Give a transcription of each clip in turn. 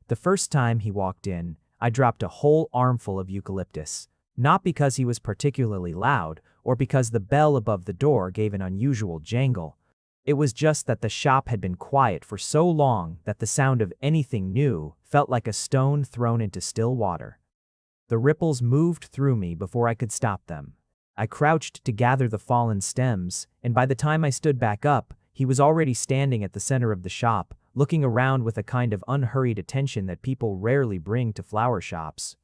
The first time he walked in, I dropped a whole armful of eucalyptus, not because he was particularly loud or because the bell above the door gave an unusual jangle. It was just that the shop had been quiet for so long that the sound of anything new felt like a stone thrown into still water. The ripples moved through me before I could stop them. I crouched to gather the fallen stems, and by the time I stood back up, he was already standing at the center of the shop, looking around with a kind of unhurried attention that people rarely bring to flower shops.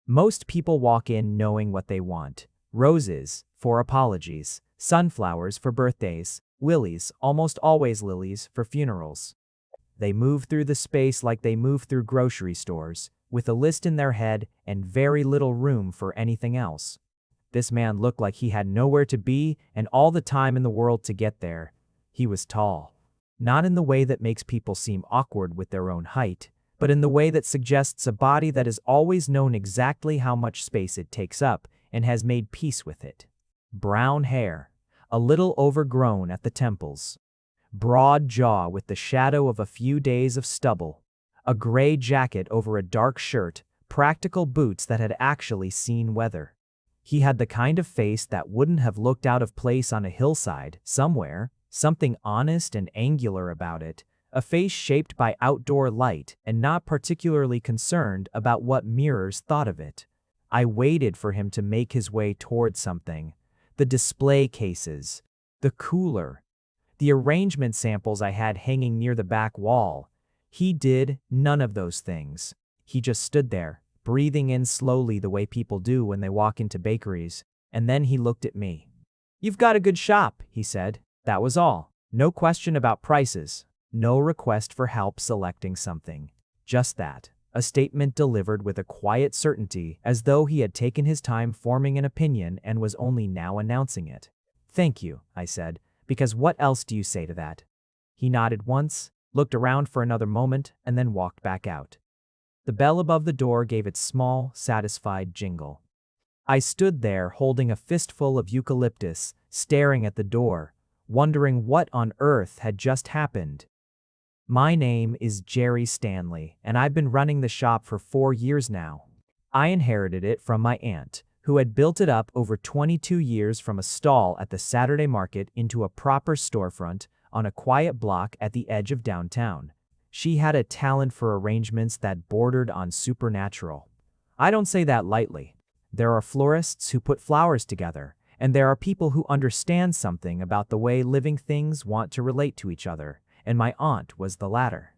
Most people walk in knowing what they want: roses for apologies, sunflowers for birthdays, lilies, almost always lilies, for funerals. They move through the space like they move through grocery stores, with a list in their head and very little room for anything else. This man looked like he had nowhere to be and all the time in the world to get there. He was tall. Not in the way that makes people seem awkward with their own height, but in the way that suggests a body that has always known exactly how much space it takes up and has made peace with it. Brown hair, a little overgrown at the temples. Broad jaw with the shadow of a few days of stubble. A gray jacket over a dark shirt, practical boots that had actually seen weather. He had the kind of face that wouldn't have looked out of place on a hillside somewhere, something honest and angular about it, a face shaped by outdoor light and not particularly concerned about what mirrors thought of it. I waited for him to make his way toward something. The display cases, the cooler, the arrangement samples I had hanging near the back wall. He did none of those things. He just stood there, breathing in slowly the way people do when they walk into bakeries, and then he looked at me. "You've got a good shop," he said. That was all. No question about prices. No request for help selecting something. Just that. A statement delivered with a quiet certainty, as though he had taken his time forming an opinion and was only now announcing it. "Thank you," I said, "because what else do you say to that?" He nodded once, looked around for another moment, and then walked back out. The bell above the door gave its small, satisfied jingle. I stood there holding a fistful of eucalyptus, staring at the door, wondering what on earth had just happened. My name is Gerry Stanley, and I've been running the shop for 4 years now. I inherited it from my aunt, who had built it up over 22 years from a stall at the Saturday market into a proper storefront on a quiet block at the edge of downtown. She had a talent for arrangements that bordered on supernatural. I don't say that lightly. There are florists who put flowers together, and there are people who understand something about the way living things want to relate to each other, and my aunt was the latter.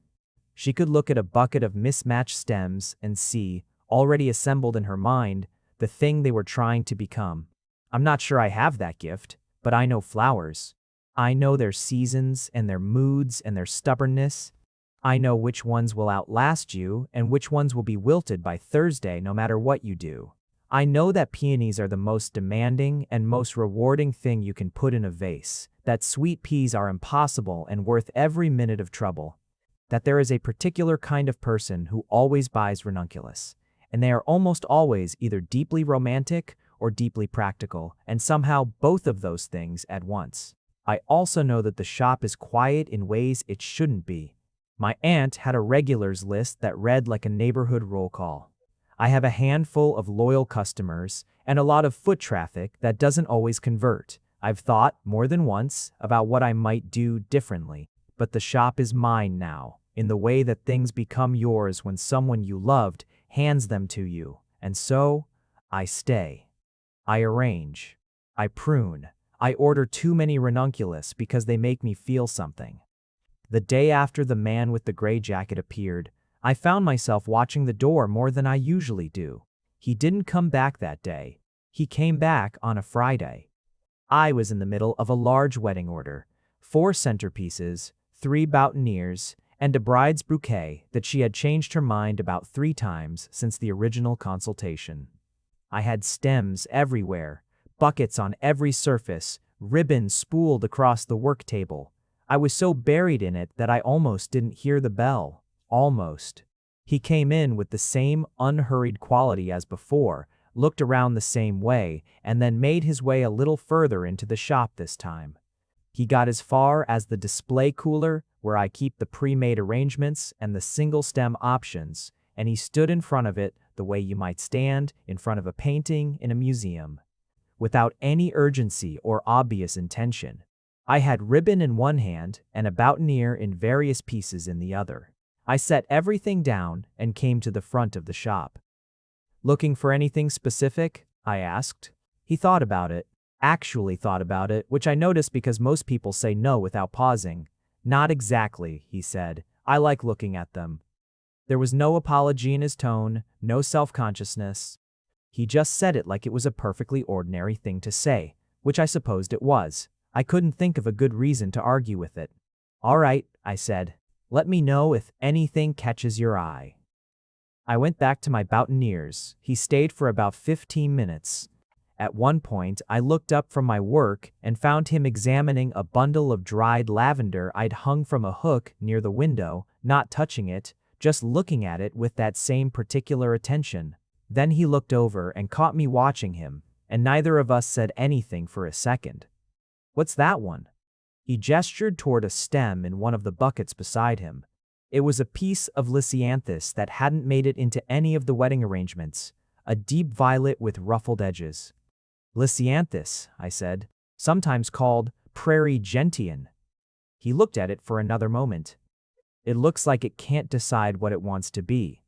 She could look at a bucket of mismatched stems and see, already assembled in her mind, the thing they were trying to become. I'm not sure I have that gift, but I know flowers. I know their seasons and their moods and their stubbornness. I know which ones will outlast you and which ones will be wilted by Thursday no matter what you do. I know that peonies are the most demanding and most rewarding thing you can put in a vase, that sweet peas are impossible and worth every minute of trouble, that there is a particular kind of person who always buys ranunculus, and they are almost always either deeply romantic or deeply practical, and somehow both of those things at once. I also know that the shop is quiet in ways it shouldn't be. My aunt had a regulars list that read like a neighborhood roll call. I have a handful of loyal customers and a lot of foot traffic that doesn't always convert. I've thought more than once about what I might do differently, but the shop is mine now, in the way that things become yours when someone you loved hands them to you. And so, I stay. I arrange. I prune. I order too many ranunculus because they make me feel something. The day after the man with the gray jacket appeared, I found myself watching the door more than I usually do. He didn't come back that day. He came back on a Friday. I was in the middle of a large wedding order, 4 centerpieces, 3 boutonnieres, and a bride's bouquet that she had changed her mind about 3 times since the original consultation. I had stems everywhere, buckets on every surface, ribbons spooled across the work table. I was so buried in it that I almost didn't hear the bell. Almost. He came in with the same unhurried quality as before, looked around the same way, and then made his way a little further into the shop this time. He got as far as the display cooler, where I keep the pre-made arrangements and the single-stem options, and he stood in front of it the way you might stand in front of a painting in a museum, without any urgency or obvious intention. I had ribbon in one hand and a boutonniere in various pieces in the other. I set everything down and came to the front of the shop. "Looking for anything specific?" I asked. He thought about it, actually thought about it, which I noticed because most people say no without pausing. "Not exactly," he said. "I like looking at them." There was no apology in his tone, no self-consciousness. He just said it like it was a perfectly ordinary thing to say, which I supposed it was. I couldn't think of a good reason to argue with it. "All right," I said. "Let me know if anything catches your eye." I went back to my boutonnieres. He stayed for about 15 minutes. At one point, I looked up from my work and found him examining a bundle of dried lavender I'd hung from a hook near the window, not touching it, just looking at it with that same particular attention. Then he looked over and caught me watching him, and neither of us said anything for a second. "What's that one?" He gestured toward a stem in one of the buckets beside him. It was a piece of lisianthus that hadn't made it into any of the wedding arrangements, a deep violet with ruffled edges. "Lisianthus," I said, "sometimes called prairie gentian." He looked at it for another moment. "It looks like it can't decide what it wants to be."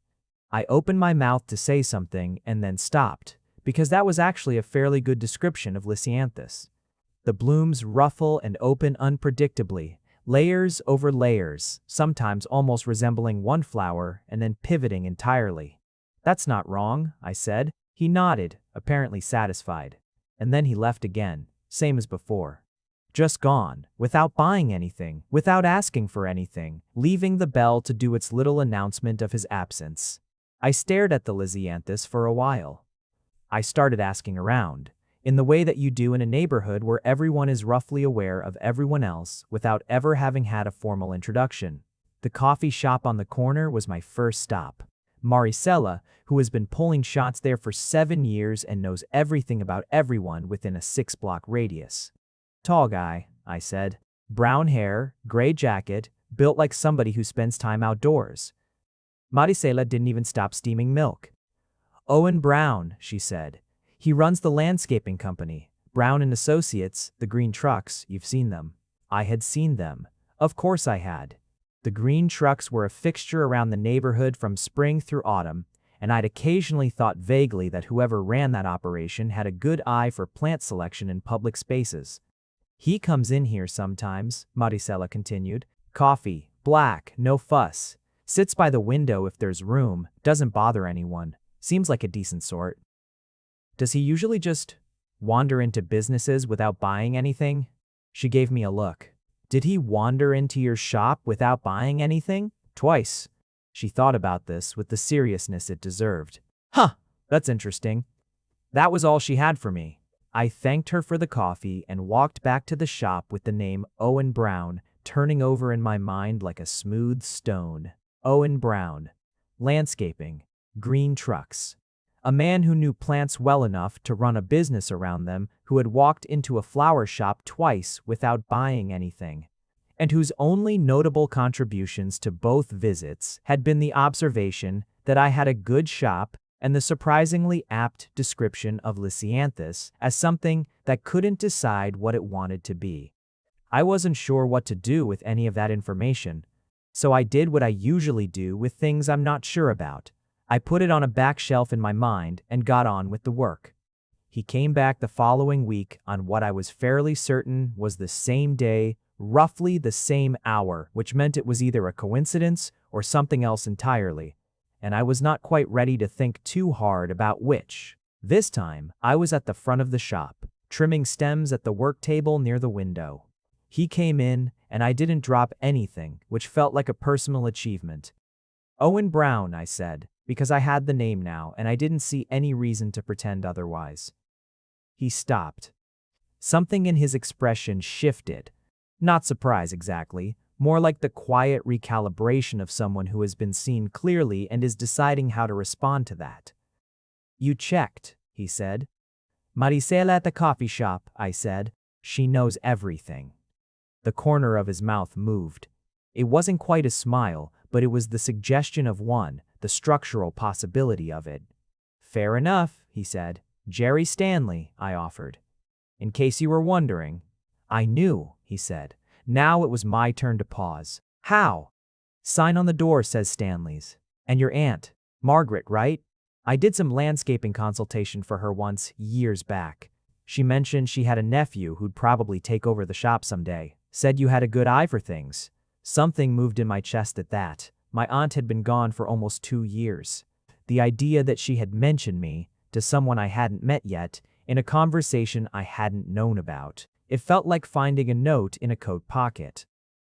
I opened my mouth to say something and then stopped, because that was actually a fairly good description of lisianthus. The blooms ruffle and open unpredictably, layers over layers, sometimes almost resembling one flower and then pivoting entirely. "That's not wrong," I said. He nodded, apparently satisfied. And then he left again, same as before. Just gone, without buying anything, without asking for anything, leaving the bell to do its little announcement of his absence. I stared at the lisianthus for a while. I started asking around, in the way that you do in a neighborhood where everyone is roughly aware of everyone else without ever having had a formal introduction. The coffee shop on the corner was my first stop. Maricela, who has been pulling shots there for 7 years and knows everything about everyone within a 6-block radius. "Tall guy," I said. "Brown hair, gray jacket, built like somebody who spends time outdoors." Maricela didn't even stop steaming milk. "Owen Brown," she said. "He runs the landscaping company. Brown and Associates, the green trucks, you've seen them." I had seen them. Of course I had. The green trucks were a fixture around the neighborhood from spring through autumn, and I'd occasionally thought vaguely that whoever ran that operation had a good eye for plant selection in public spaces. "He comes in here sometimes," Maricela continued. "Coffee, black, no fuss. Sits by the window if there's room, doesn't bother anyone. Seems like a decent sort." "Does he usually just wander into businesses without buying anything?" She gave me a look. "Did he wander into your shop without buying anything?" "Twice." She thought about this with the seriousness it deserved. "Huh, that's interesting." That was all she had for me. I thanked her for the coffee and walked back to the shop with the name Owen Brown turning over in my mind like a smooth stone. Owen Brown. Landscaping. Green trucks. A man who knew plants well enough to run a business around them, who had walked into a flower shop twice without buying anything, and whose only notable contributions to both visits had been the observation that I had a good shop and the surprisingly apt description of lisianthus as something that couldn't decide what it wanted to be. I wasn't sure what to do with any of that information, so I did what I usually do with things I'm not sure about. I put it on a back shelf in my mind and got on with the work. He came back the following week on what I was fairly certain was the same day, roughly the same hour, which meant it was either a coincidence or something else entirely, and I was not quite ready to think too hard about which. This time, I was at the front of the shop, trimming stems at the work table near the window. He came in, and I didn't drop anything, which felt like a personal achievement. "Owen Brown," I said, because I had the name now and I didn't see any reason to pretend otherwise. He stopped. Something in his expression shifted. Not surprise exactly, more like the quiet recalibration of someone who has been seen clearly and is deciding how to respond to that. "You checked," he said. "Maricela at the coffee shop," I said. "She knows everything." The corner of his mouth moved. It wasn't quite a smile, but it was the suggestion of one, the structural possibility of it. "Fair enough," he said. "Gerry Stanley," I offered. "In case you were wondering." "I knew," he said. Now it was my turn to pause. "How?" "Sign on the door says Stanley's. And your aunt, Margaret, right? I did some landscaping consultation for her once, years back. She mentioned she had a nephew who'd probably take over the shop someday. Said you had a good eye for things." Something moved in my chest at that. My aunt had been gone for almost 2 years. The idea that she had mentioned me, to someone I hadn't met yet, in a conversation I hadn't known about. It felt like finding a note in a coat pocket.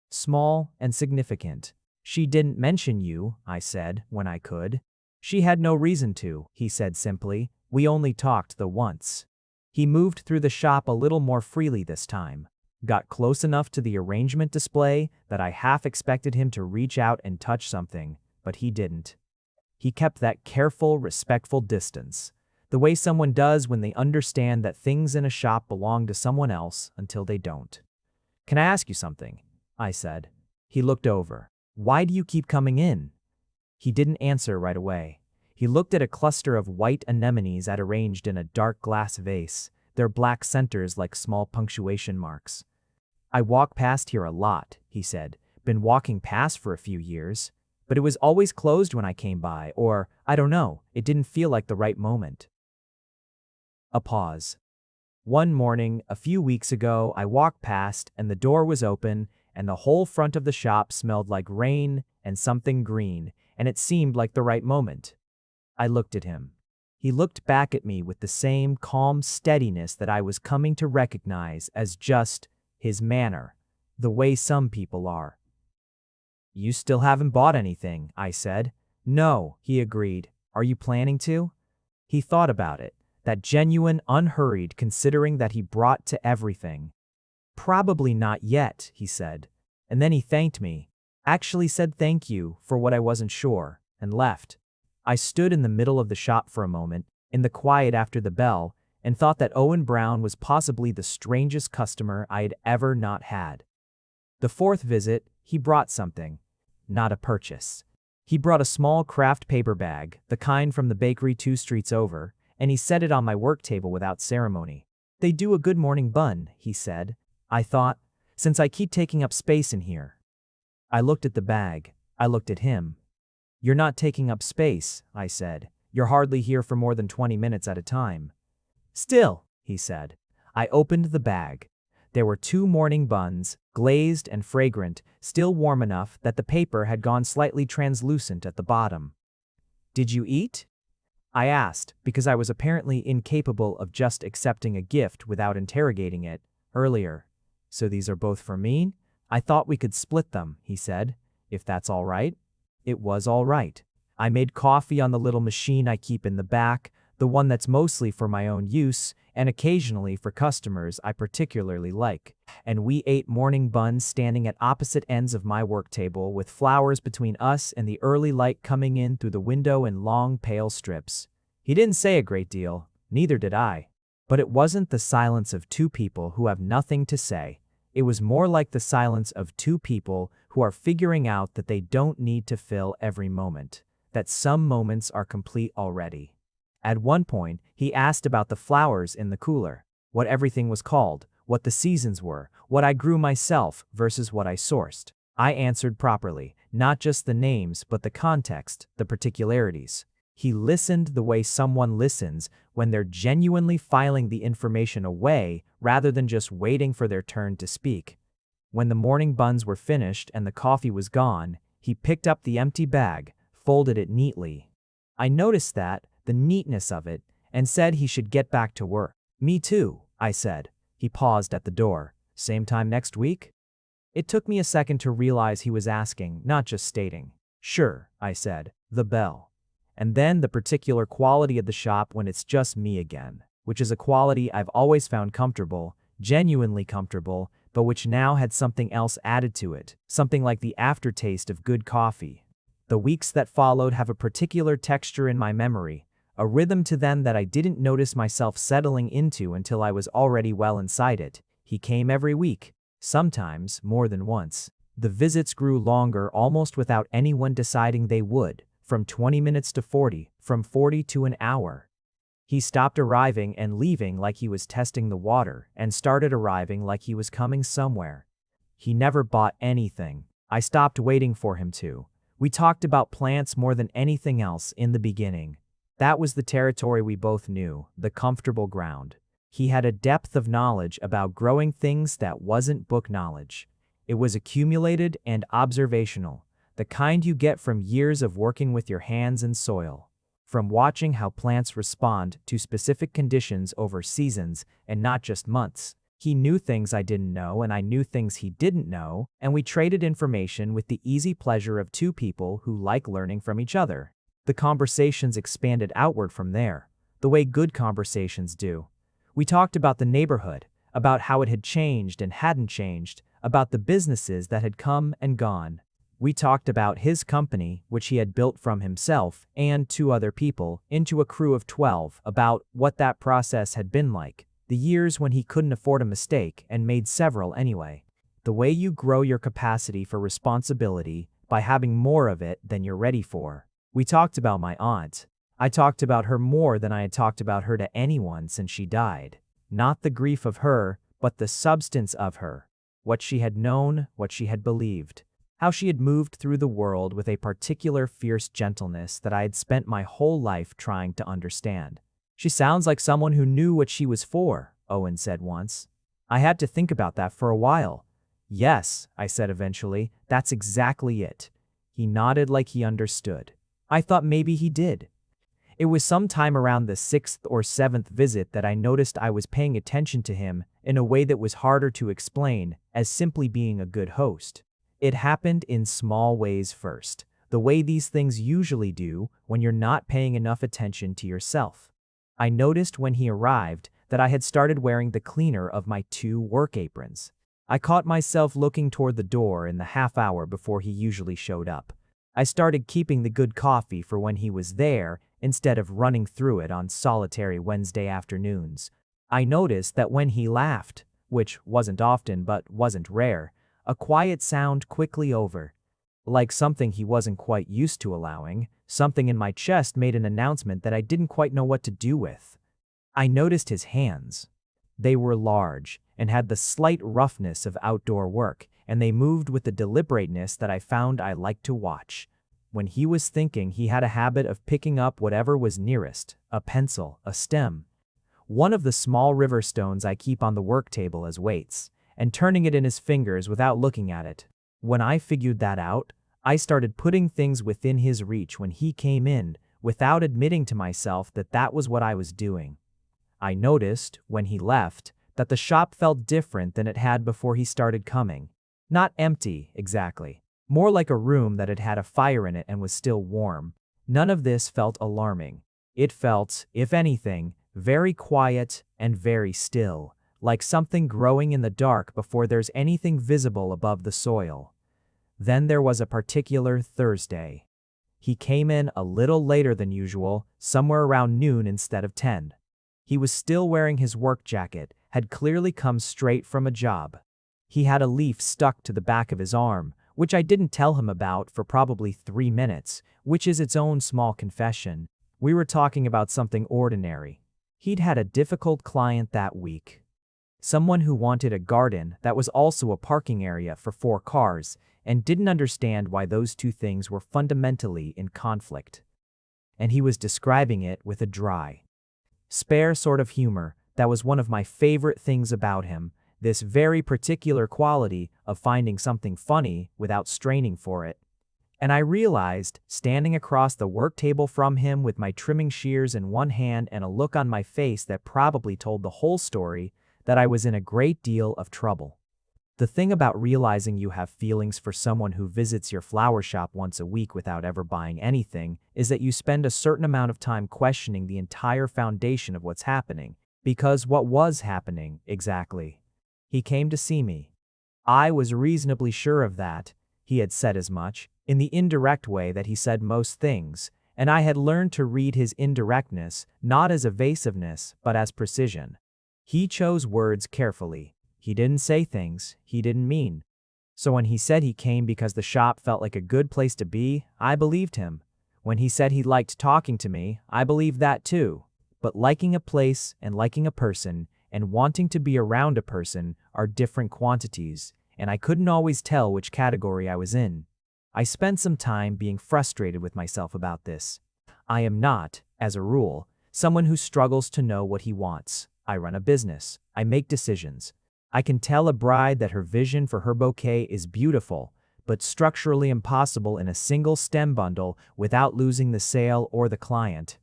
Small and significant. "She didn't mention you," I said, when I could. "She had no reason to," he said simply. "We only talked the once." He moved through the shop a little more freely this time. Got close enough to the arrangement display that I half expected him to reach out and touch something, but he didn't. He kept that careful, respectful distance, the way someone does when they understand that things in a shop belong to someone else until they don't. "Can I ask you something?" I said. He looked over. "Why do you keep coming in?" He didn't answer right away. He looked at a cluster of white anemones arranged in a dark glass vase, their black centers like small punctuation marks. "I walk past here a lot," he said. "Been walking past for a few years. But it was always closed when I came by, or, I don't know, it didn't feel like the right moment." A pause. "One morning, a few weeks ago, I walked past and the door was open and the whole front of the shop smelled like rain and something green, and it seemed like the right moment." I looked at him. He looked back at me with the same calm steadiness that I was coming to recognize as just his manner, the way some people are. "You still haven't bought anything," I said. "No," he agreed. "Are you planning to?" He thought about it, that genuine unhurried considering that he brought to everything. "Probably not yet," he said. And then he thanked me, actually said thank you for what I wasn't sure, and left. I stood in the middle of the shop for a moment, in the quiet after the bell, and thought that Owen Brown was possibly the strangest customer I had ever not had. The fourth visit, he brought something. Not a purchase. He brought a small craft paper bag, the kind from the bakery 2 streets over, and he set it on my work table without ceremony. "They do a good morning bun," he said. I thought, "since I keep taking up space in here." I looked at the bag. I looked at him. "You're not taking up space," I said. "You're hardly here for more than 20 minutes at a time." "Still," he said. I opened the bag. There were 2 morning buns, glazed and fragrant, still warm enough that the paper had gone slightly translucent at the bottom. "Did you eat?" I asked, because I was apparently incapable of just accepting a gift without interrogating it, earlier. "So these are both for me? I thought we could split them," he said. "If that's all right." It was all right. I made coffee on the little machine I keep in the back, the one that's mostly for my own use, and occasionally for customers I particularly like, and we ate morning buns standing at opposite ends of my work table with flowers between us and the early light coming in through the window in long pale strips. He didn't say a great deal, neither did I. But it wasn't the silence of 2 people who have nothing to say. It was more like the silence of 2 people who are figuring out that they don't need to fill every moment, that some moments are complete already. At one point, he asked about the flowers in the cooler, what everything was called, what the seasons were, what I grew myself versus what I sourced. I answered properly, not just the names but the context, the particularities. He listened the way someone listens when they're genuinely filing the information away rather than just waiting for their turn to speak. When the morning buns were finished and the coffee was gone, he picked up the empty bag, folded it neatly. I noticed that, the neatness of it, and said he should get back to work. "Me too," I said. He paused at the door. "Same time next week?" It took me a second to realize he was asking, not just stating. "Sure," I said. The bell. And then the particular quality of the shop when it's just me again, which is a quality I've always found comfortable, genuinely comfortable, but which now had something else added to it, something like the aftertaste of good coffee. The weeks that followed have a particular texture in my memory, a rhythm to them that I didn't notice myself settling into until I was already well inside it. He came every week, sometimes more than once. The visits grew longer almost without anyone deciding they would, from 20 minutes to 40, from 40 to an hour. He stopped arriving and leaving like he was testing the water, and started arriving like he was coming somewhere. He never bought anything. I stopped waiting for him to. We talked about plants more than anything else in the beginning. That was the territory we both knew, the comfortable ground. He had a depth of knowledge about growing things that wasn't book knowledge. It was accumulated and observational, the kind you get from years of working with your hands and soil. From watching how plants respond to specific conditions over seasons and not just months. He knew things I didn't know and I knew things he didn't know, and we traded information with the easy pleasure of two people who like learning from each other. The conversations expanded outward from there, the way good conversations do. We talked about the neighborhood, about how it had changed and hadn't changed, about the businesses that had come and gone. We talked about his company, which he had built from himself and two other people, into a crew of 12, about what that process had been like, the years when he couldn't afford a mistake and made several anyway. The way you grow your capacity for responsibility by having more of it than you're ready for. We talked about my aunt. I talked about her more than I had talked about her to anyone since she died. Not the grief of her, but the substance of her. What she had known, what she had believed. How she had moved through the world with a particular fierce gentleness that I had spent my whole life trying to understand. She sounds like someone who knew what she was for, Owen said once. I had to think about that for a while. Yes, I said eventually, that's exactly it. He nodded like he understood. I thought maybe he did. It was sometime around the 6th or 7th visit that I noticed I was paying attention to him in a way that was harder to explain as simply being a good host. It happened in small ways first, the way these things usually do when you're not paying enough attention to yourself. I noticed when he arrived that I had started wearing the cleaner of my 2 work aprons. I caught myself looking toward the door in the half hour before he usually showed up. I started keeping the good coffee for when he was there instead of running through it on solitary Wednesday afternoons. I noticed that when he laughed, which wasn't often but wasn't rare, a quiet sound quickly over. Like something he wasn't quite used to allowing, something in my chest made an announcement that I didn't quite know what to do with. I noticed his hands. They were large and had the slight roughness of outdoor work, and they moved with the deliberateness that I found I liked to watch. When he was thinking, he had a habit of picking up whatever was nearest, a pencil, a stem, one of the small river stones I keep on the work table as weights, and turning it in his fingers without looking at it. When I figured that out, I started putting things within his reach when he came in, without admitting to myself that that was what I was doing. I noticed, when he left, that the shop felt different than it had before he started coming. Not empty, exactly. More like a room that had had a fire in it and was still warm. None of this felt alarming. It felt, if anything, very quiet and very still, like something growing in the dark before there's anything visible above the soil. Then there was a particular Thursday. He came in a little later than usual, somewhere around noon instead of 10. He was still wearing his work jacket, had clearly come straight from a job. He had a leaf stuck to the back of his arm, which I didn't tell him about for probably 3 minutes, which is its own small confession. We were talking about something ordinary. He'd had a difficult client that week. Someone who wanted a garden that was also a parking area for 4 cars, and didn't understand why those two things were fundamentally in conflict. And he was describing it with a dry, spare sort of humor that was one of my favorite things about him, this very particular quality of finding something funny without straining for it. And I realized, standing across the work table from him with my trimming shears in one hand and a look on my face that probably told the whole story, that I was in a great deal of trouble. The thing about realizing you have feelings for someone who visits your flower shop once a week without ever buying anything is that you spend a certain amount of time questioning the entire foundation of what's happening. Because what was happening, exactly? He came to see me. I was reasonably sure of that. He had said as much, in the indirect way that he said most things, and I had learned to read his indirectness not as evasiveness but as precision. He chose words carefully. He didn't say things he didn't mean. So when he said he came because the shop felt like a good place to be, I believed him. When he said he liked talking to me, I believed that too. But liking a place and liking a person and wanting to be around a person are different quantities, and I couldn't always tell which category I was in. I spent some time being frustrated with myself about this. I am not, as a rule, someone who struggles to know what he wants. I run a business. I make decisions. I can tell a bride that her vision for her bouquet is beautiful, but structurally impossible in a single stem bundle without losing the sale or the client.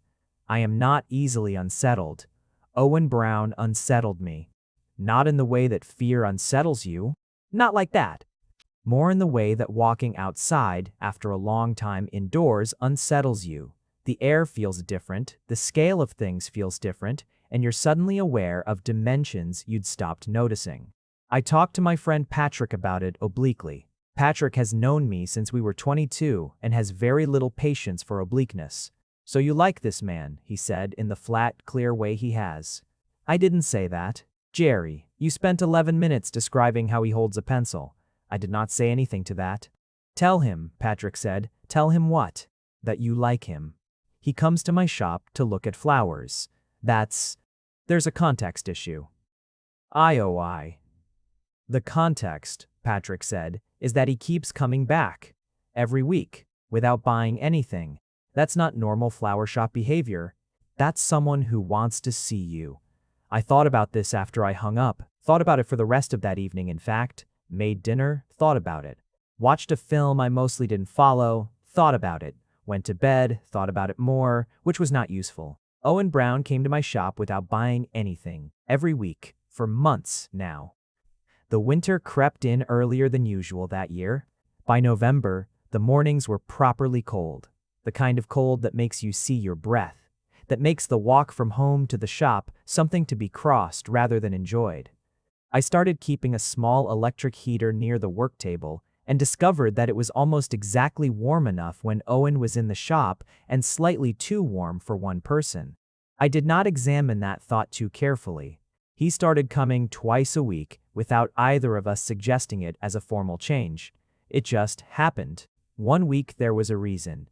I am not easily unsettled. Owen Brown unsettled me. Not in the way that fear unsettles you. Not like that. More in the way that walking outside after a long time indoors unsettles you. The air feels different, the scale of things feels different, and you're suddenly aware of dimensions you'd stopped noticing. I talked to my friend Patrick about it obliquely. Patrick has known me since we were 22 and has very little patience for obliqueness. "So you like this man," he said in the flat, clear way he has. I didn't say that. "Gerry, you spent 11 minutes describing how he holds a pencil." I did not say anything to that. "Tell him," Patrick said. "Tell him what?" "That you like him. He comes to my shop to look at flowers. There's a context issue." IOI. "The context," Patrick said, "is that he keeps coming back. Every week, without buying anything. That's not normal flower shop behavior. That's someone who wants to see you." I thought about this after I hung up, thought about it for the rest of that evening in fact, made dinner, thought about it. Watched a film I mostly didn't follow, thought about it. Went to bed, thought about it more, which was not useful. Owen Brown came to my shop without buying anything, every week, for months now. The winter crept in earlier than usual that year. By November, the mornings were properly cold. The kind of cold that makes you see your breath, that makes the walk from home to the shop something to be crossed rather than enjoyed. I started keeping a small electric heater near the work table and discovered that it was almost exactly warm enough when Owen was in the shop and slightly too warm for one person. I did not examine that thought too carefully. He started coming twice a week without either of us suggesting it as a formal change. It just happened. One week there was a reason.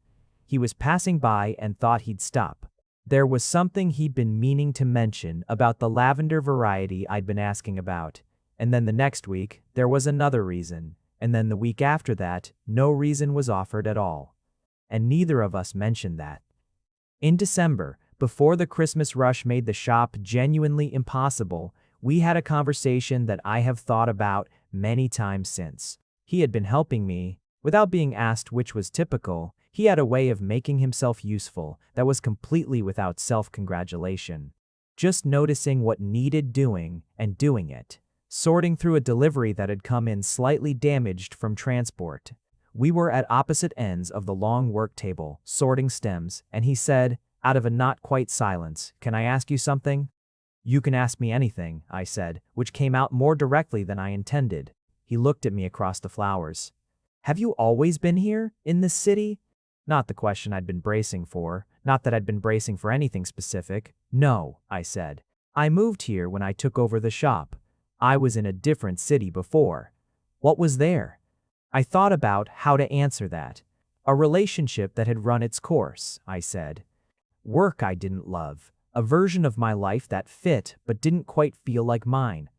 He was passing by and thought he'd stop. There was something he'd been meaning to mention about the lavender variety I'd been asking about. And then the next week, there was another reason. And then the week after that, no reason was offered at all. And neither of us mentioned that. In December, before the Christmas rush made the shop genuinely impossible, we had a conversation that I have thought about many times since. He had been helping me, without being asked, which was typical. He had a way of making himself useful that was completely without self-congratulation. Just noticing what needed doing and doing it. Sorting through a delivery that had come in slightly damaged from transport. We were at opposite ends of the long work table, sorting stems, and he said, out of a not-quite silence, "Can I ask you something?" "You can ask me anything," I said, which came out more directly than I intended. He looked at me across the flowers. "Have you always been here, in this city?" Not the question I'd been bracing for, not that I'd been bracing for anything specific. "No," I said. "I moved here when I took over the shop. I was in a different city before." "What was there?" I thought about how to answer that. "A relationship that had run its course," I said. "Work I didn't love. A version of my life that fit but didn't quite feel like mine."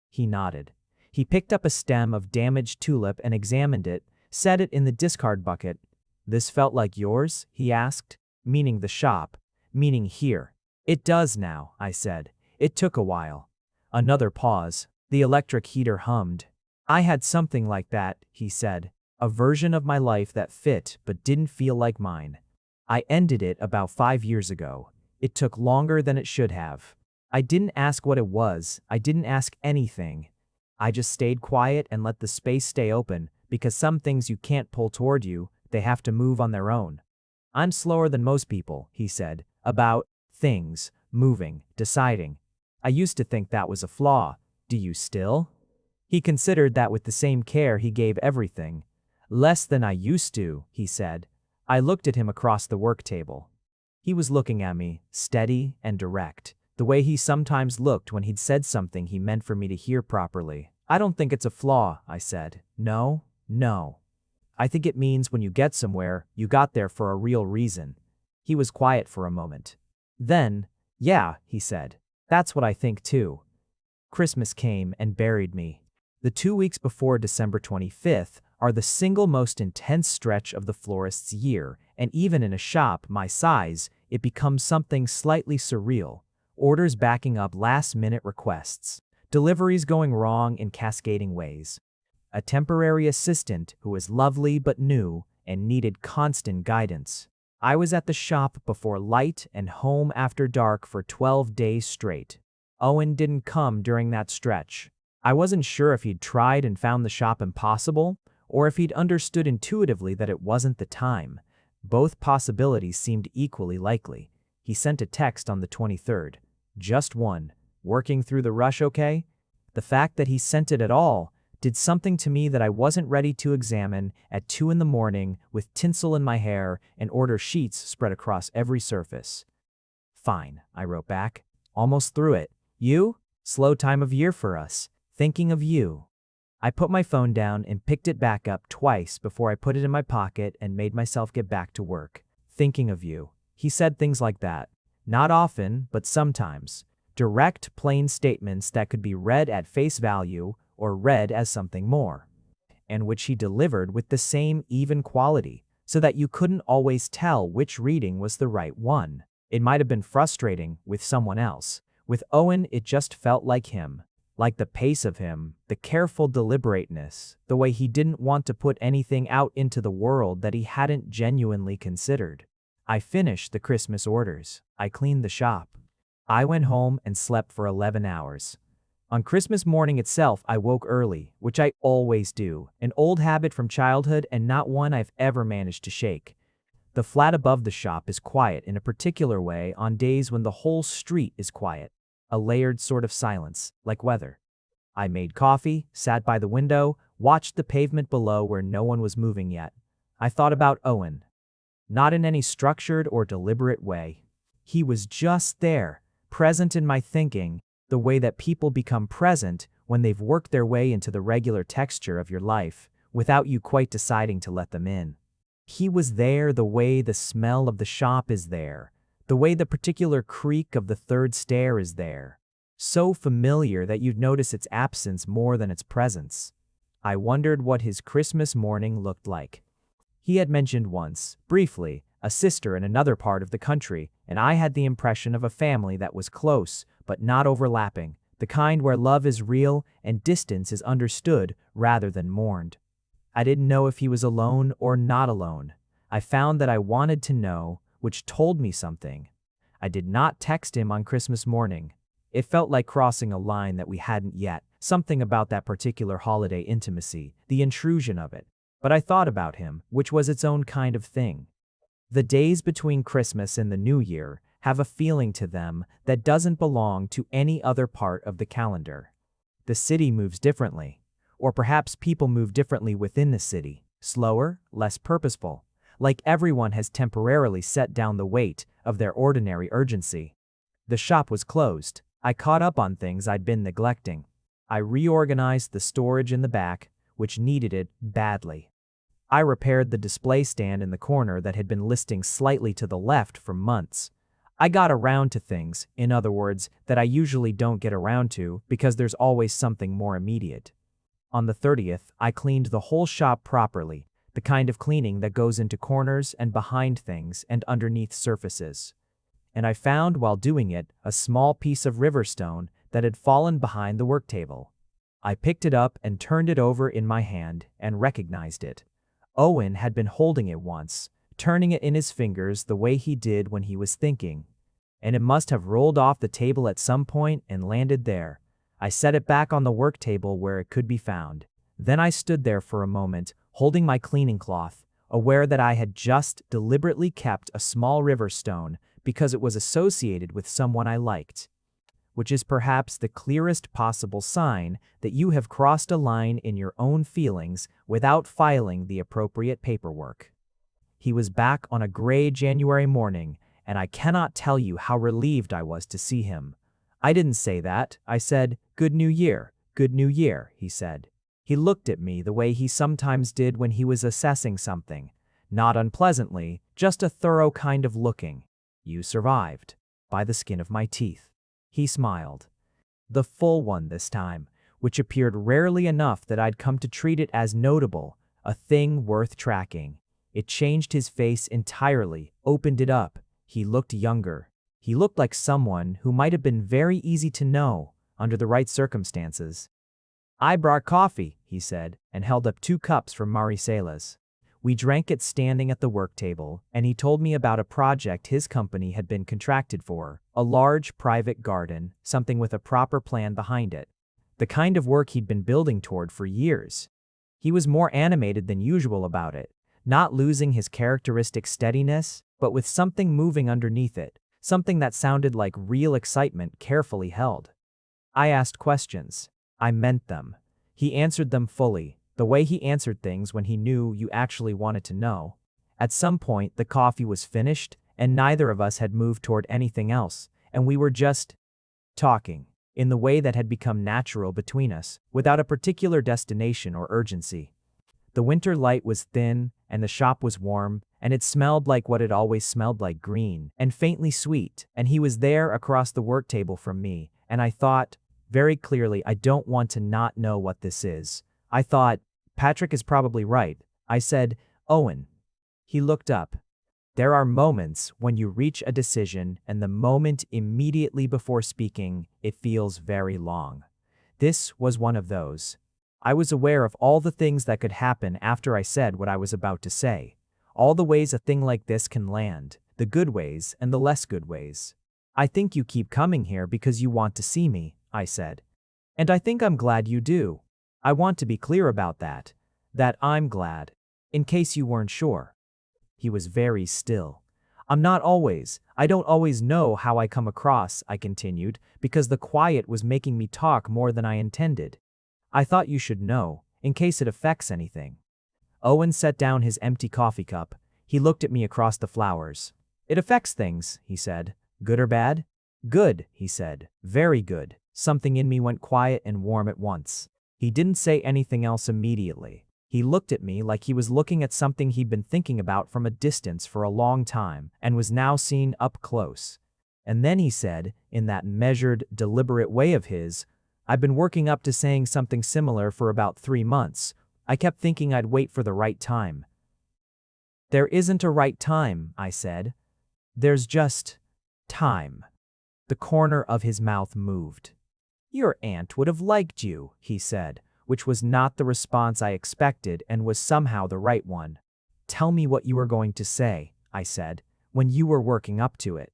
He nodded. He picked up a stem of damaged tulip and examined it, set it in the discard bucket. "This felt like yours?" he asked. "Meaning the shop. Meaning here." "It does now," I said. "It took a while." Another pause. The electric heater hummed. "I had something like that," he said. "A version of my life that fit but didn't feel like mine. I ended it about 5 years ago. It took longer than it should have. I didn't ask what it was. I didn't ask anything. I just stayed quiet and let the space stay open, because some things you can't pull toward you, they have to move on their own. I'm slower than most people," he said, "about things, moving, deciding. I used to think that was a flaw. Do you still?" He considered that with the same care he gave everything. "Less than I used to," he said. I looked at him across the work table. He was looking at me, steady and direct, the way he sometimes looked when he'd said something he meant for me to hear properly. I don't think it's a flaw, I said. No, no. I think it means when you get somewhere, you got there for a real reason. He was quiet for a moment. Then, yeah, he said. That's what I think too. Christmas came and buried me. The 2 weeks before December 25th are the single most intense stretch of the florist's year, and even in a shop my size, it becomes something slightly surreal. Orders backing up last-minute requests. Deliveries going wrong in cascading ways. A temporary assistant who was lovely but new and needed constant guidance. I was at the shop before light and home after dark for 12 days straight. Owen didn't come during that stretch. I wasn't sure if he'd tried and found the shop impossible, or if he'd understood intuitively that it wasn't the time. Both possibilities seemed equally likely. He sent a text on the 23rd. Just one. Working through the rush okay? The fact that he sent it at all did something to me that I wasn't ready to examine at 2 in the morning with tinsel in my hair and order sheets spread across every surface. Fine, I wrote back. Almost through it. You? Slow time of year for us. Thinking of you. I put my phone down and picked it back up twice before I put it in my pocket and made myself get back to work. Thinking of you. He said things like that. Not often, but sometimes. Direct, plain statements that could be read at face value or read as something more, and which he delivered with the same even quality, so that you couldn't always tell which reading was the right one. It might have been frustrating with someone else. With Owen, it just felt like him. Like the pace of him, the careful deliberateness, the way he didn't want to put anything out into the world that he hadn't genuinely considered. I finished the Christmas orders. I cleaned the shop. I went home and slept for 11 hours. On Christmas morning itself, I woke early, which I always do, an old habit from childhood and not one I've ever managed to shake. The flat above the shop is quiet in a particular way on days when the whole street is quiet, a layered sort of silence, like weather. I made coffee, sat by the window, watched the pavement below where no one was moving yet. I thought about Owen. Not in any structured or deliberate way. He was just there, present in my thinking, the way that people become present when they've worked their way into the regular texture of your life, without you quite deciding to let them in. He was there the way the smell of the shop is there, the way the particular creak of the third stair is there. So familiar that you'd notice its absence more than its presence. I wondered what his Christmas morning looked like. He had mentioned once, briefly, a sister in another part of the country, and I had the impression of a family that was close, but not overlapping, the kind where love is real and distance is understood rather than mourned. I didn't know if he was alone or not alone. I found that I wanted to know, which told me something. I did not text him on Christmas morning. It felt like crossing a line that we hadn't yet, something about that particular holiday intimacy, the intrusion of it. But I thought about him, which was its own kind of thing. The days between Christmas and the New Year have a feeling to them that doesn't belong to any other part of the calendar. The city moves differently, or perhaps people move differently within the city, slower, less purposeful, like everyone has temporarily set down the weight of their ordinary urgency. The shop was closed. I caught up on things I'd been neglecting. I reorganized the storage in the back, which needed it badly. I repaired the display stand in the corner that had been listing slightly to the left for months. I got around to things, in other words, that I usually don't get around to because there's always something more immediate. On the 30th, I cleaned the whole shop properly, the kind of cleaning that goes into corners and behind things and underneath surfaces. And I found while doing it a small piece of river stone that had fallen behind the work table. I picked it up and turned it over in my hand and recognized it. Owen had been holding it once, turning it in his fingers the way he did when he was thinking. And it must have rolled off the table at some point and landed there. I set it back on the work table where it could be found. Then I stood there for a moment, holding my cleaning cloth, aware that I had just deliberately kept a small river stone because it was associated with someone I liked. Which is perhaps the clearest possible sign that you have crossed a line in your own feelings without filing the appropriate paperwork. He was back on a gray January morning, and I cannot tell you how relieved I was to see him. I didn't say that. I said, "Good New Year, Good New Year, he said. He looked at me the way he sometimes did when he was assessing something. Not unpleasantly, just a thorough kind of looking. You survived. By the skin of my teeth. He smiled. The full one this time, which appeared rarely enough that I'd come to treat it as notable, a thing worth tracking. It changed his face entirely, opened it up. He looked younger. He looked like someone who might have been very easy to know under the right circumstances. I brought coffee, he said, and held up 2 cups from Maricela's. We drank it standing at the work table, and he told me about a project his company had been contracted for, a large private garden, something with a proper plan behind it. The kind of work he'd been building toward for years. He was more animated than usual about it, not losing his characteristic steadiness, but with something moving underneath it, something that sounded like real excitement carefully held. I asked questions. I meant them. He answered them fully, the way he answered things when he knew you actually wanted to know. At some point, the coffee was finished, and neither of us had moved toward anything else, and we were just talking, in the way that had become natural between us, without a particular destination or urgency. The winter light was thin, and the shop was warm, and it smelled like what it always smelled like, green and faintly sweet, and he was there across the work table from me, and I thought, very clearly, I don't want to not know what this is. I thought, Patrick is probably right. I said, Owen. He looked up. There are moments when you reach a decision and the moment immediately before speaking, it feels very long. This was one of those. I was aware of all the things that could happen after I said what I was about to say. All the ways a thing like this can land, the good ways and the less good ways. I think you keep coming here because you want to see me, I said. And I think I'm glad you do. I want to be clear about that. That I'm glad. In case you weren't sure. He was very still. I don't always know how I come across, I continued, because the quiet was making me talk more than I intended. I thought you should know, in case it affects anything. Owen set down his empty coffee cup. He looked at me across the flowers. It affects things, he said. Good or bad? Good, he said. Very good. Something in me went quiet and warm at once. He didn't say anything else immediately. He looked at me like he was looking at something he'd been thinking about from a distance for a long time and was now seen up close. And then he said, in that measured, deliberate way of his, I've been working up to saying something similar for about 3 months. I kept thinking I'd wait for the right time. There isn't a right time, I said. There's just time. The corner of his mouth moved. Your aunt would have liked you, he said, which was not the response I expected and was somehow the right one. Tell me what you were going to say, I said, when you were working up to it.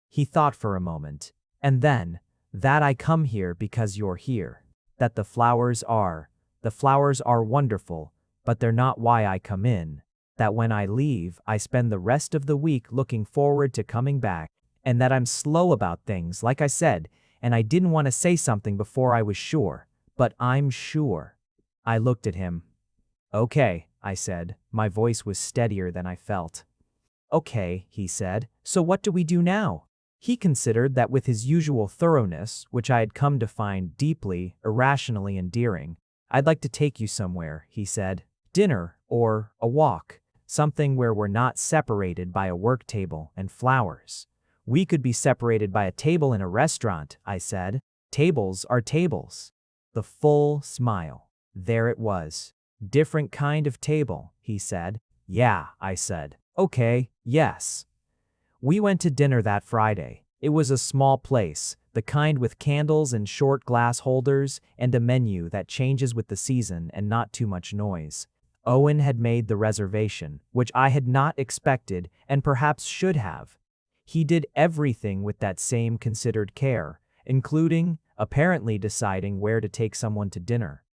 He thought for a moment. And then, that I come here because you're here. That the flowers are wonderful, but they're not why I come in. That when I leave, I spend the rest of the week looking forward to coming back. And that I'm slow about things, like I said, and I didn't want to say something before I was sure. But I'm sure. I looked at him. Okay, I said. My voice was steadier than I felt. Okay, he said. So what do we do now? He considered that with his usual thoroughness, which I had come to find deeply, irrationally endearing. I'd like to take you somewhere, he said. Dinner, or a walk. Something where we're not separated by a work table and flowers. We could be separated by a table in a restaurant, I said. Tables are tables. The full smile. There it was. Different kind of table, he said. Yeah, I said. Okay, yes. We went to dinner that Friday. It was a small place, the kind with candles and short glass holders and a menu that changes with the season and not too much noise. Owen had made the reservation, which I had not expected and perhaps should have. He did everything with that same considered care, including, apparently, deciding where to take someone to dinner.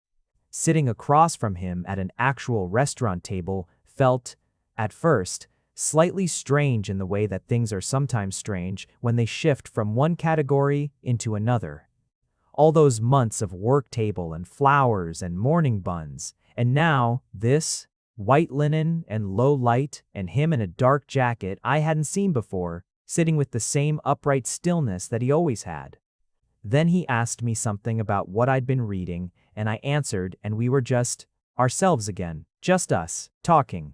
Sitting across from him at an actual restaurant table felt, at first, slightly strange in the way that things are sometimes strange when they shift from one category into another. All those months of work table and flowers and morning buns, and now this, white linen and low light, and him in a dark jacket I hadn't seen before, sitting with the same upright stillness that he always had. Then he asked me something about what I'd been reading, and I answered, and we were just ourselves again, just us, talking.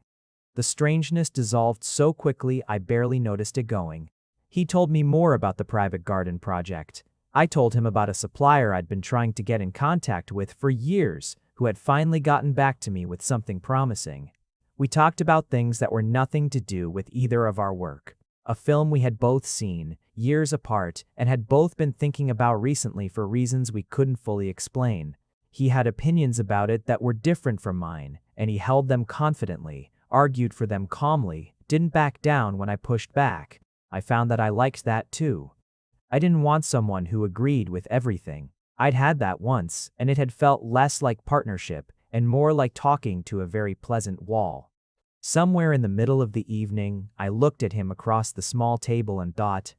The strangeness dissolved so quickly I barely noticed it going. He told me more about the private garden project. I told him about a supplier I'd been trying to get in contact with for years, who had finally gotten back to me with something promising. We talked about things that were nothing to do with either of our work. A film we had both seen, years apart, and had both been thinking about recently for reasons we couldn't fully explain. He had opinions about it that were different from mine, and he held them confidently, argued for them calmly, didn't back down when I pushed back. I found that I liked that too. I didn't want someone who agreed with everything. I'd had that once, and it had felt less like partnership and more like talking to a very pleasant wall. Somewhere in the middle of the evening, I looked at him across the small table and thought,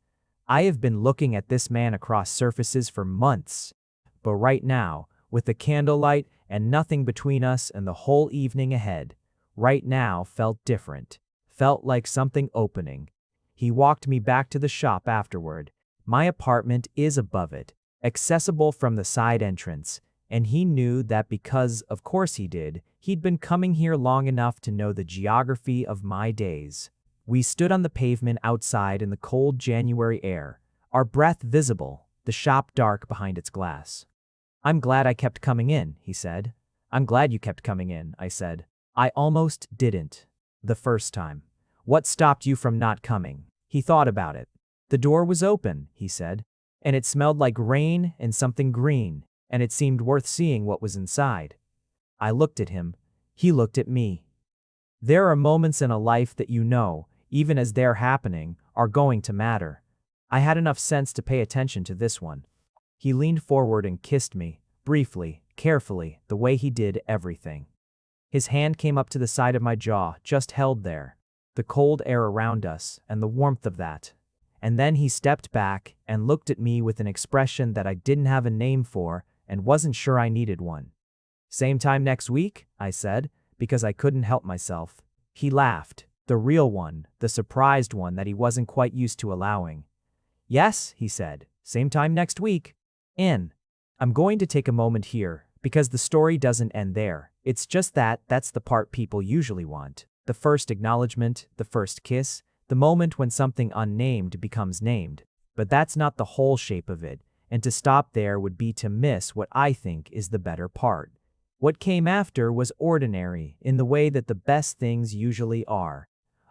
I have been looking at this man across surfaces for months. But right now, with the candlelight and nothing between us and the whole evening ahead, right now felt different, felt like something opening. He walked me back to the shop afterward. My apartment is above it, accessible from the side entrance, and he knew that because, of course he did, he'd been coming here long enough to know the geography of my days. We stood on the pavement outside in the cold January air, our breath visible, the shop dark behind its glass. I'm glad I kept coming in, he said. I'm glad you kept coming in, I said. I almost didn't. The first time. What stopped you from not coming? He thought about it. The door was open, he said, and it smelled like rain and something green, and it seemed worth seeing what was inside. I looked at him. He looked at me. There are moments in a life that you know, even as they're happening, are going to matter. I had enough sense to pay attention to this one. He leaned forward and kissed me, briefly, carefully, the way he did everything. His hand came up to the side of my jaw, just held there. The cold air around us, and the warmth of that. And then he stepped back and looked at me with an expression that I didn't have a name for and wasn't sure I needed one. Same time next week, I said, because I couldn't help myself. He laughed, the real one, the surprised one that he wasn't quite used to allowing. Yes, he said, same time next week. I'm going to take a moment here, because the story doesn't end there. It's just that's the part people usually want. The first acknowledgement, the first kiss, the moment when something unnamed becomes named. But that's not the whole shape of it, and to stop there would be to miss what I think is the better part. What came after was ordinary, in the way that the best things usually are.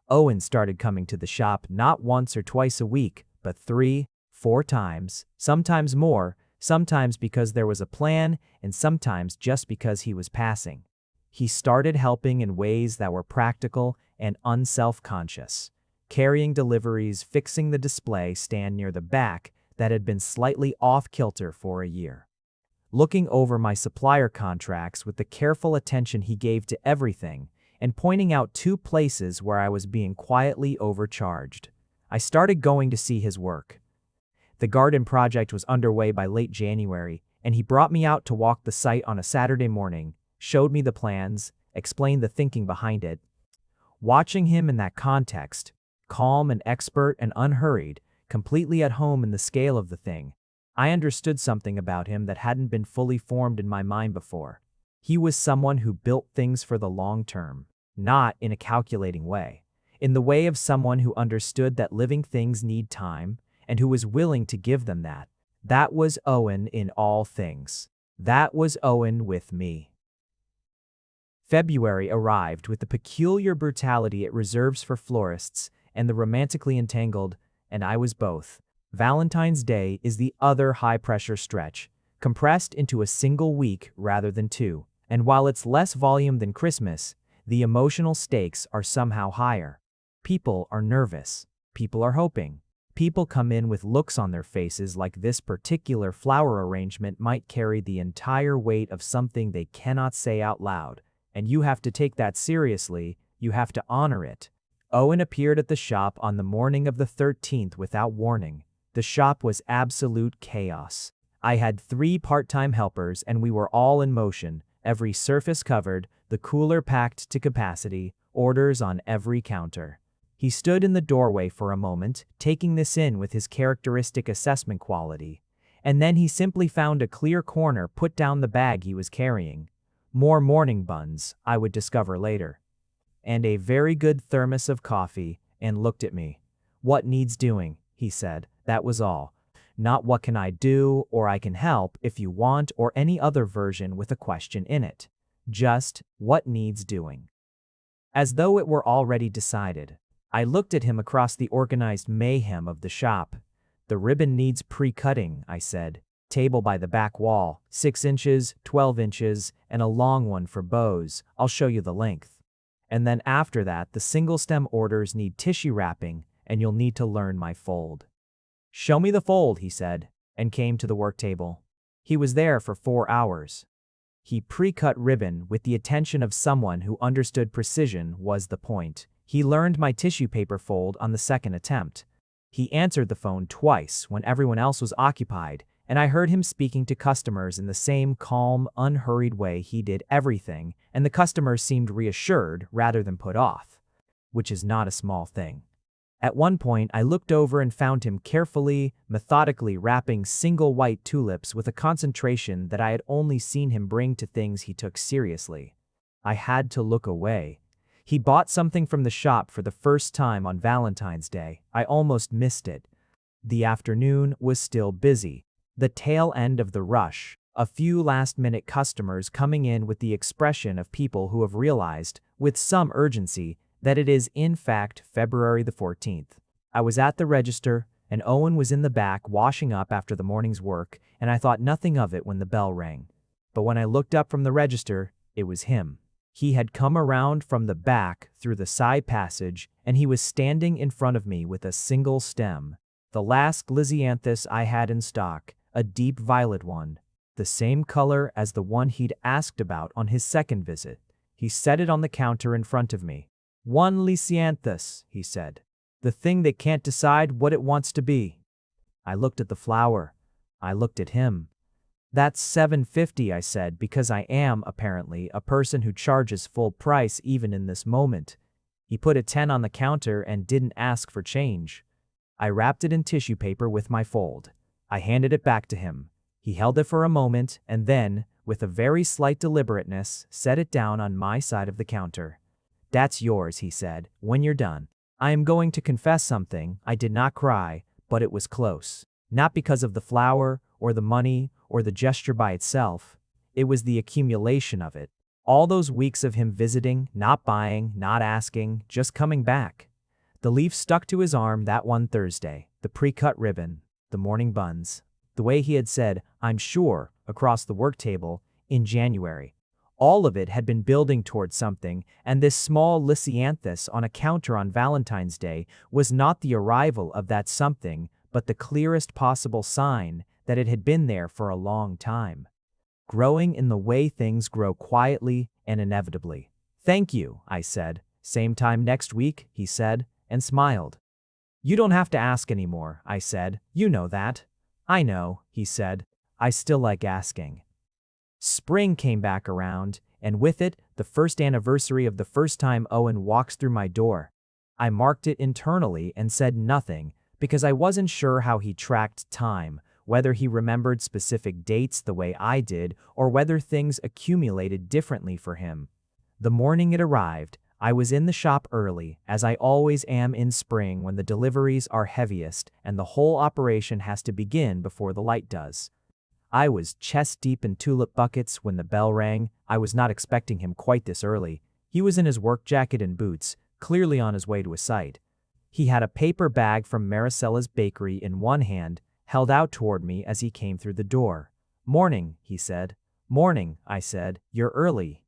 Owen started coming to the shop not once or twice a week, but 3, 4 times, sometimes more, sometimes because there was a plan, and sometimes just because he was passing. He started helping in ways that were practical and unself-conscious, carrying deliveries, fixing the display stand near the back that had been slightly off-kilter for a year, looking over my supplier contracts with the careful attention he gave to everything, and pointing out 2 places where I was being quietly overcharged. I started going to see his work. The garden project was underway by late January, and he brought me out to walk the site on a Saturday morning, showed me the plans, explained the thinking behind it. Watching him in that context, calm and expert and unhurried, completely at home in the scale of the thing, I understood something about him that hadn't been fully formed in my mind before. He was someone who built things for the long term, not in a calculating way, in the way of someone who understood that living things need time, and who was willing to give them that. That was Owen in all things. That was Owen with me. February arrived with the peculiar brutality it reserves for florists and the romantically entangled, and I was both. Valentine's Day is the other high-pressure stretch, compressed into a single week rather than 2, and while it's less volume than Christmas, the emotional stakes are somehow higher. People are nervous. People are hoping. People come in with looks on their faces like this particular flower arrangement might carry the entire weight of something they cannot say out loud, and you have to take that seriously, you have to honor it. Owen appeared at the shop on the morning of the 13th without warning. The shop was absolute chaos. I had 3 part-time helpers and we were all in motion, every surface covered, the cooler packed to capacity, orders on every counter. He stood in the doorway for a moment, taking this in with his characteristic assessment quality, and then he simply found a clear corner, put down the bag he was carrying. More morning buns, I would discover later. And a very good thermos of coffee, and looked at me. "What needs doing?" he said. That was all. Not "what can I do," or "I can help if you want," or any other version with a question in it. Just, "what needs doing?" As though it were already decided. I looked at him across the organized mayhem of the shop. "The ribbon needs pre-cutting," I said. "Table by the back wall, 6 inches, 12 inches, and a long one for bows. I'll show you the length. And then after that, the single stem orders need tissue wrapping, and you'll need to learn my fold." "Show me the fold," he said, and came to the work table. He was there for 4 hours. He pre-cut ribbon with the attention of someone who understood precision was the point. He learned my tissue paper fold on the second attempt. He answered the phone twice when everyone else was occupied, and I heard him speaking to customers in the same calm, unhurried way he did everything, and the customers seemed reassured rather than put off, which is not a small thing. At one point, I looked over and found him carefully, methodically wrapping single white tulips with a concentration that I had only seen him bring to things he took seriously. I had to look away. He bought something from the shop for the first time on Valentine's Day. I almost missed it. The afternoon was still busy. The tail end of the rush. A few last-minute customers coming in with the expression of people who have realized, with some urgency, that it is in fact February the 14th. I was at the register, and Owen was in the back washing up after the morning's work, and I thought nothing of it when the bell rang. But when I looked up from the register, it was him. He had come around from the back through the side passage, and he was standing in front of me with a single stem. The last lisianthus I had in stock, a deep violet one, the same color as the one he'd asked about on his second visit. He set it on the counter in front of me. "One lisianthus," he said. "The thing that can't decide what it wants to be." I looked at the flower. I looked at him. "That's $7.50, I said, because I am, apparently, a person who charges full price even in this moment. He put a 10 on the counter and didn't ask for change. I wrapped it in tissue paper with my fold. I handed it back to him. He held it for a moment and then, with a very slight deliberateness, set it down on my side of the counter. "That's yours," he said, "when you're done. I am going to confess something. I did not cry, but it was close. Not because of the flower, or the money, or the gesture by itself. It was the accumulation of it. All those weeks of him visiting, not buying, not asking, just coming back. The leaf stuck to his arm that one Thursday, the pre-cut ribbon, the morning buns. The way he had said, 'I'm sure,' across the work table, in January. All of it had been building towards something, and this small lisianthus on a counter on Valentine's Day was not the arrival of that something, but the clearest possible sign that it had been there for a long time. Growing in the way things grow quietly and inevitably. "Thank you," I said. "Same time next week," he said, and smiled. "You don't have to ask anymore," I said. "You know that." "I know," he said. "I still like asking." Spring came back around, and with it, the first anniversary of the first time Owen walks through my door. I marked it internally and said nothing, because I wasn't sure how he tracked time, whether he remembered specific dates the way I did, or whether things accumulated differently for him. The morning it arrived, I was in the shop early, as I always am in spring when the deliveries are heaviest and the whole operation has to begin before the light does. I was chest-deep in tulip buckets when the bell rang. I was not expecting him quite this early. He was in his work jacket and boots, clearly on his way to a site. He had a paper bag from Maricella's bakery in one hand, held out toward me as he came through the door. "Morning," he said. "Morning," I said. "You're early.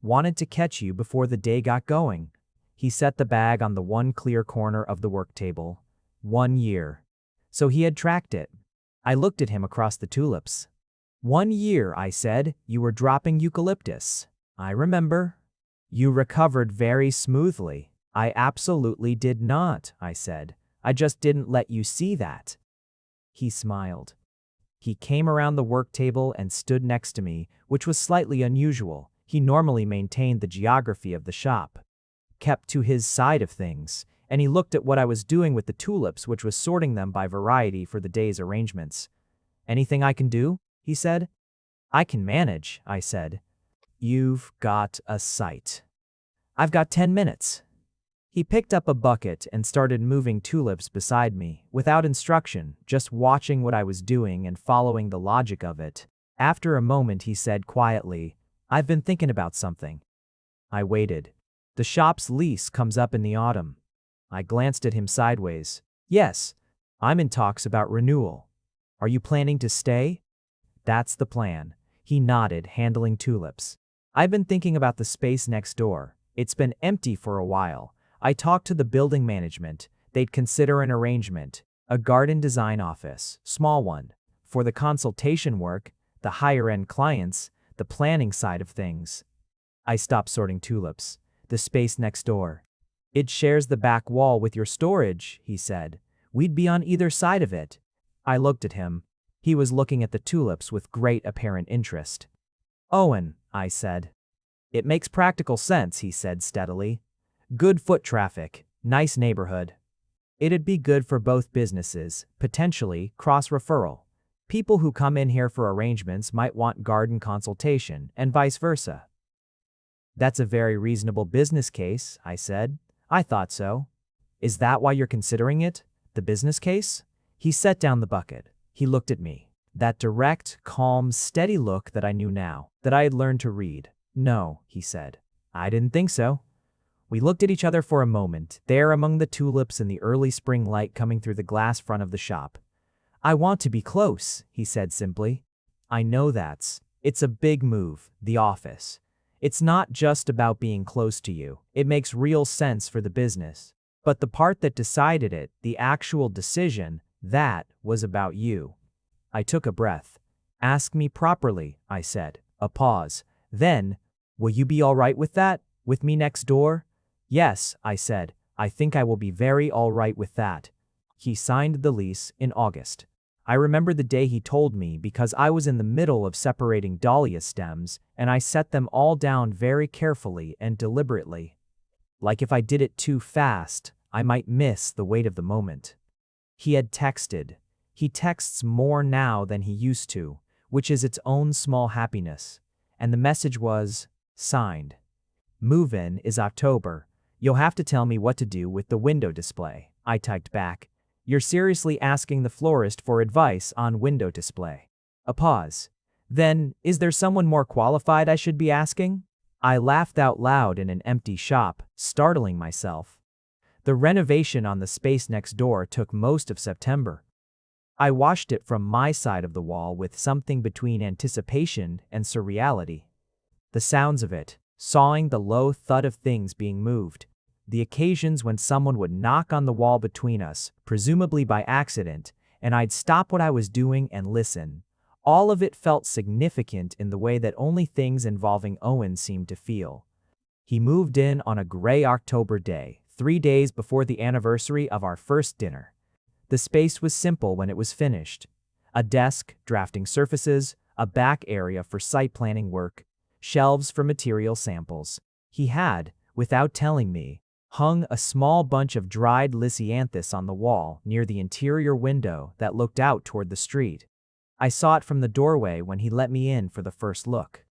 Wanted to catch you before the day got going." He set the bag on the one clear corner of the work table. 1 year. So he had tracked it. I looked at him across the tulips. 1 year, I said, you were dropping eucalyptus. "I remember." "You recovered very smoothly." "I absolutely did not," I said. "I just didn't let you see that." He smiled. He came around the work table and stood next to me, which was slightly unusual. He normally maintained the geography of the shop, kept to his side of things, and he looked at what I was doing with the tulips, which was sorting them by variety for the day's arrangements. Anything I can do? He said. I can manage, I said. You've got a sight. I've got 10 minutes. He picked up a bucket and started moving tulips beside me, without instruction, just watching what I was doing and following the logic of it. After a moment he said quietly, I've been thinking about something. I waited. The shop's lease comes up in the autumn. I glanced at him sideways. Yes, I'm in talks about renewal. Are you planning to stay? That's the plan. He nodded, handling tulips. I've been thinking about the space next door. It's been empty for a while. I talked to the building management. They'd consider an arrangement, a garden design office, small one, for the consultation work, the higher-end clients, the planning side of things. I stopped sorting tulips. The space next door. It shares the back wall with your storage, he said. We'd be on either side of it. I looked at him. He was looking at the tulips with great apparent interest. Owen, I said. It makes practical sense, he said steadily. Good foot traffic, nice neighborhood. It'd be good for both businesses, potentially cross-referral. People who come in here for arrangements might want garden consultation, and vice versa. That's a very reasonable business case, I said. I thought so. Is that why you're considering it? The business case? He set down the bucket. He looked at me. That direct, calm, steady look that I knew now, that I had learned to read. No, he said. I didn't think so. We looked at each other for a moment, there among the tulips in the early spring light coming through the glass front of the shop. I want to be close, he said simply. I know it's a big move, the office. It's not just about being close to you. It makes real sense for the business. But the part that decided it, the actual decision, that was about you. I took a breath. Ask me properly, I said. A pause. Then, will you be all right with that? With me next door? Yes, I said. I think I will be very all right with that. He signed the lease in August. I remember the day he told me because I was in the middle of separating dahlia stems and I set them all down very carefully and deliberately. Like if I did it too fast, I might miss the weight of the moment. He had texted. He texts more now than he used to, which is its own small happiness. And the message was, signed. Move-in is October. You'll have to tell me what to do with the window display. I typed back. You're seriously asking the florist for advice on window display. A pause. Then, is there someone more qualified I should be asking? I laughed out loud in an empty shop, startling myself. The renovation on the space next door took most of September. I watched it from my side of the wall with something between anticipation and surreality. The sounds of it, sawing the low thud of things being moved. The occasions when someone would knock on the wall between us, presumably by accident, and I'd stop what I was doing and listen. All of it felt significant in the way that only things involving Owen seemed to feel. He moved in on a gray October day, 3 days before the anniversary of our first dinner. The space was simple when it was finished. A desk, drafting surfaces, a back area for site planning work, shelves for material samples. He had, without telling me, hung a small bunch of dried lisianthus on the wall near the interior window that looked out toward the street. I saw it from the doorway when he let me in for the first look.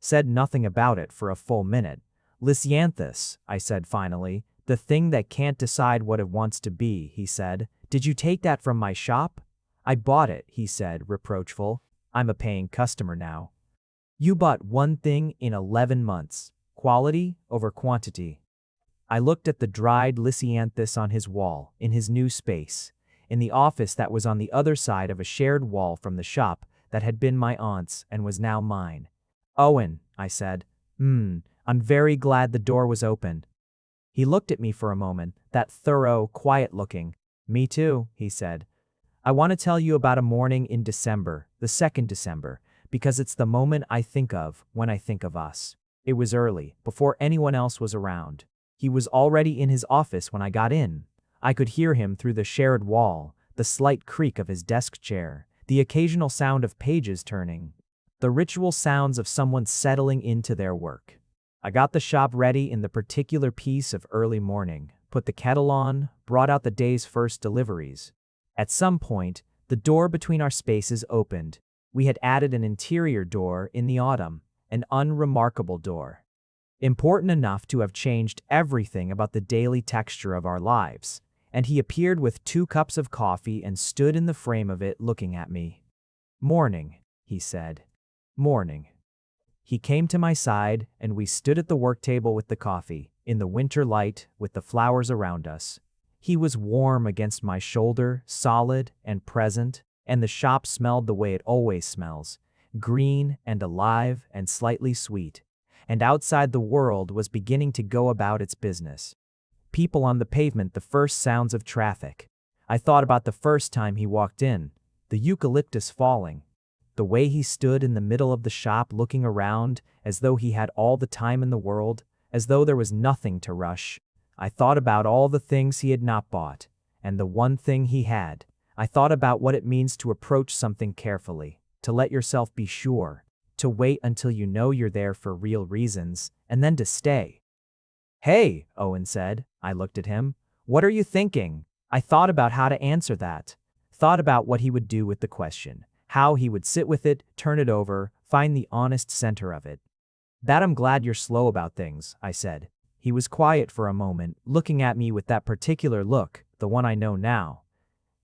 Said nothing about it for a full minute. Lisianthus, I said finally, the thing that can't decide what it wants to be, he said. Did you take that from my shop? I bought it, he said, reproachful. I'm a paying customer now. You bought one thing in 11 months. Quality over quantity. I looked at the dried lisianthus on his wall, in his new space, in the office that was on the other side of a shared wall from the shop that had been my aunt's and was now mine. Owen, I said. I'm very glad the door was open. He looked at me for a moment, that thorough, quiet looking. Me too, he said. I want to tell you about a morning in December, the 2nd December, because it's the moment I think of when I think of us. It was early, before anyone else was around. He was already in his office when I got in. I could hear him through the shared wall, the slight creak of his desk chair, the occasional sound of pages turning, the ritual sounds of someone settling into their work. I got the shop ready in the particular piece of early morning, put the kettle on, brought out the day's first deliveries. At some point, The door between our spaces opened. We had added an interior door in the autumn, an unremarkable door. Important enough to have changed everything about the daily texture of our lives, and he appeared with 2 cups of coffee and stood in the frame of it looking at me. "Morning," he said. "Morning." He came to my side, and we stood at the work table with the coffee, in the winter light, with the flowers around us. He was warm against my shoulder, solid and present, and the shop smelled the way it always smells, green and alive and slightly sweet. And outside the world was beginning to go about its business. People on the pavement, the first sounds of traffic. I thought about the first time he walked in, the eucalyptus falling. The way he stood in the middle of the shop looking around as though he had all the time in the world, as though there was nothing to rush. I thought about all the things he had not bought, and the one thing he had. I thought about what it means to approach something carefully, to let yourself be sure, to wait until you know you're there for real reasons, and then to stay. "Hey," Owen said. I looked at him. "What are you thinking?" I thought about how to answer that. Thought about what he would do with the question, how he would sit with it, turn it over, find the honest center of it. "That I'm glad you're slow about things," I said. He was quiet for a moment, looking at me with that particular look, the one I know now.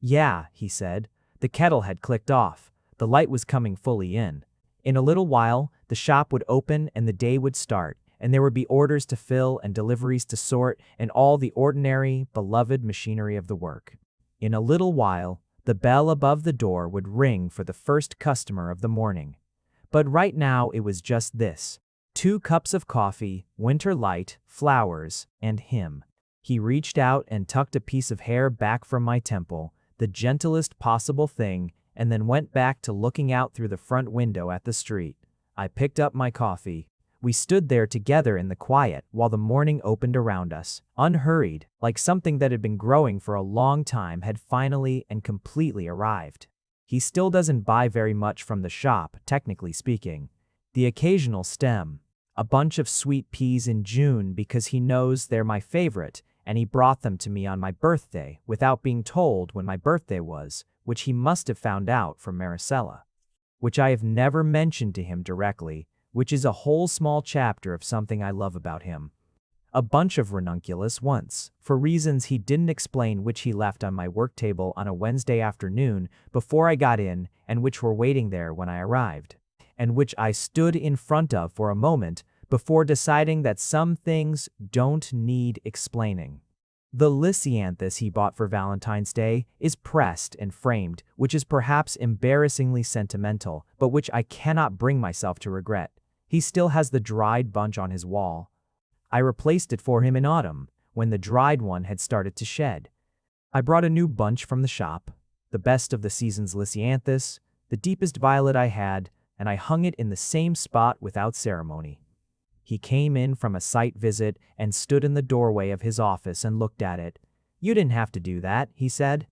"Yeah," he said. The kettle had clicked off. The light was coming fully in. In a little while, the shop would open and the day would start, and there would be orders to fill and deliveries to sort and all the ordinary, beloved machinery of the work. In a little while, the bell above the door would ring for the first customer of the morning. But right now it was just this: 2 cups of coffee, winter light, flowers, and him. He reached out and tucked a piece of hair back from my temple, the gentlest possible thing, and then went back to looking out through the front window at the street. I picked up my coffee. We stood there together in the quiet while the morning opened around us, unhurried, like something that had been growing for a long time had finally and completely arrived. He still doesn't buy very much from the shop, technically speaking. The occasional stem, a bunch of sweet peas in June because he knows they're my favorite, and he brought them to me on my birthday without being told when my birthday was, which he must have found out from Maricela, which I have never mentioned to him directly, which is a whole small chapter of something I love about him. A bunch of ranunculus once, for reasons he didn't explain, which he left on my work table on a Wednesday afternoon before I got in and which were waiting there when I arrived, and which I stood in front of for a moment before deciding that some things don't need explaining. The lisianthus he bought for Valentine's Day is pressed and framed, which is perhaps embarrassingly sentimental, but which I cannot bring myself to regret. He still has the dried bunch on his wall. I replaced it for him in autumn, when the dried one had started to shed. I brought a new bunch from the shop, the best of the season's lisianthus, the deepest violet I had, and I hung it in the same spot without ceremony. He came in from a site visit and stood in the doorway of his office and looked at it. "You didn't have to do that," he said.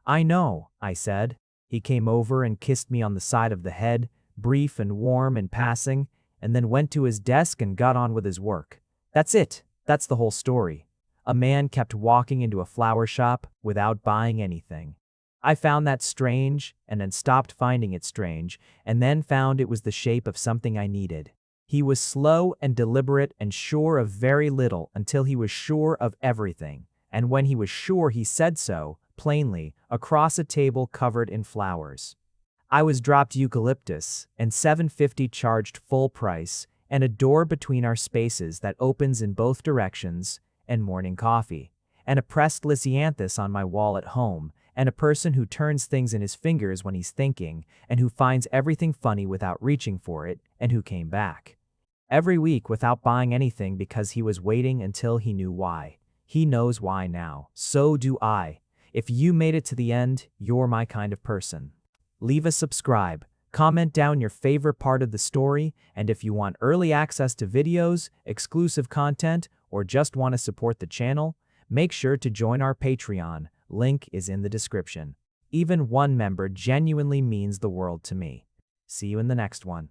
"I know," I said. He came over and kissed me on the side of the head, brief and warm in passing, and then went to his desk and got on with his work. That's it. That's the whole story. A man kept walking into a flower shop without buying anything. I found that strange, and then stopped finding it strange, and then found it was the shape of something I needed. He was slow and deliberate and sure of very little until he was sure of everything, and when he was sure he said so, plainly, across a table covered in flowers. I was dropped eucalyptus, and $7.50 charged full price, and a door between our spaces that opens in both directions, and morning coffee, and a pressed lisianthus on my wall at home, and a person who turns things in his fingers when he's thinking, and who finds everything funny without reaching for it, and who came back every week without buying anything because he was waiting until he knew why. He knows why now. So do I. If you made it to the end, you're my kind of person. Leave a subscribe, comment down your favorite part of the story, and if you want early access to videos, exclusive content, or just want to support the channel, make sure to join our Patreon. Link is in the description. Even one member genuinely means the world to me. See you in the next one.